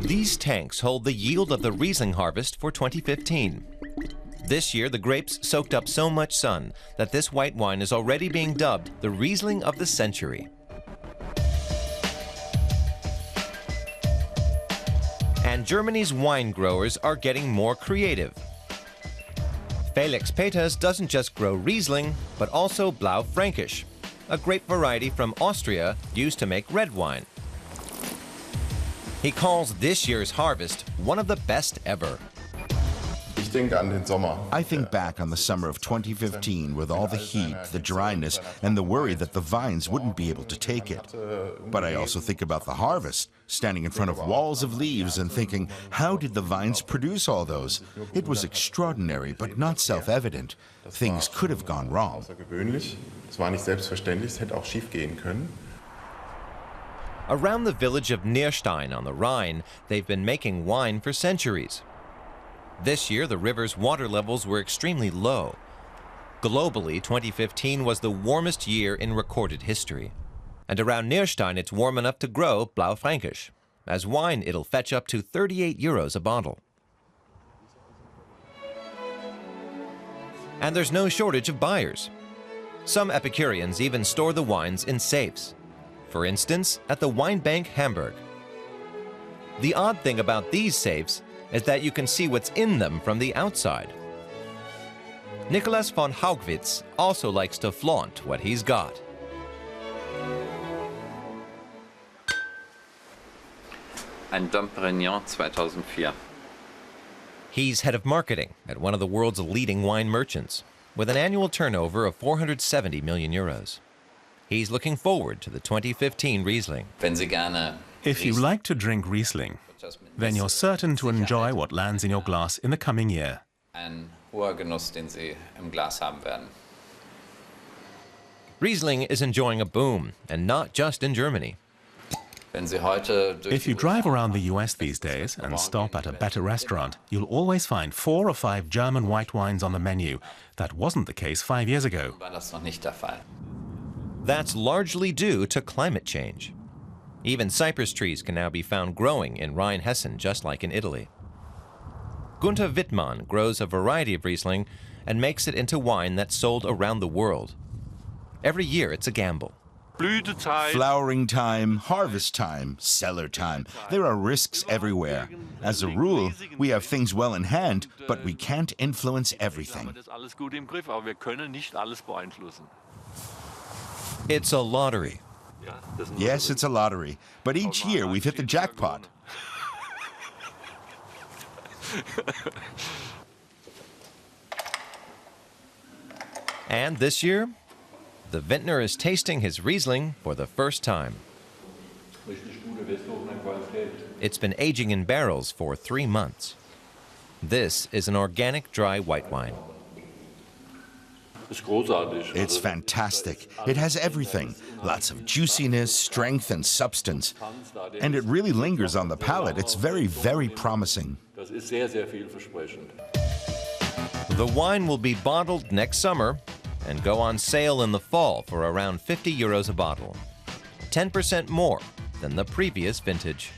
These tanks hold the yield of the Riesling harvest for 2015. This year, the grapes soaked up so much sun that this white wine is already being dubbed the Riesling of the century. And Germany's wine growers are getting more creative. Felix Peters doesn't just grow Riesling, but also Blaufränkisch, a grape variety from Austria used to make red wine. He calls this year's harvest one of the best ever. I think back on the summer of 2015 with all the heat, the dryness, and the worry that the vines wouldn't be able to take it. But I also think about the harvest, standing in front of walls of leaves and thinking, how did the vines produce all those? It was extraordinary, but not self-evident. Things could have gone wrong. Around the village of Nierstein on the Rhine, they've been making wine for centuries. This year, the river's water levels were extremely low. Globally, 2015 was the warmest year in recorded history. And around Nierstein, it's warm enough to grow Blaufränkisch. As wine, it'll fetch up to 38 euros a bottle. And there's no shortage of buyers. Some Epicureans even store the wines in safes. For instance, at the Wine Bank Hamburg. The odd thing about these safes is that you can see what's in them from the outside. Nicholas von Haugwitz also likes to flaunt what he's got. Ein Dom Perignon 2004. He's head of marketing at one of the world's leading wine merchants, with an annual turnover of 470 million euros. He's looking forward to the 2015 Riesling. If you like to drink Riesling, then you're certain to enjoy what lands in your glass in the coming year. Riesling is enjoying a boom, and not just in Germany. If you drive around the US these days and stop at a better restaurant, you'll always find 4 or 5 German white wines on the menu. That wasn't the case 5 years ago. That's largely due to climate change. Even cypress trees can now be found growing in Rhine-Hessen, just like in Italy. Gunther Wittmann grows a variety of Riesling and makes it into wine that's sold around the world. Every year, it's a gamble. Flowering time, harvest time, cellar time. There are risks everywhere. As a rule, we have things well in hand, but we can't influence everything. It's a lottery. Yes, it's a lottery, but each year we've hit the jackpot. And this year, the vintner is tasting his Riesling for the first time. It's been aging in barrels for 3 months. This is an organic dry white wine. It's fantastic. It has everything. Lots of juiciness, strength, and substance. And it really lingers on the palate. It's very, very promising. The wine will be bottled next summer and go on sale in the fall for around 50 euros a bottle, 10% more than the previous vintage.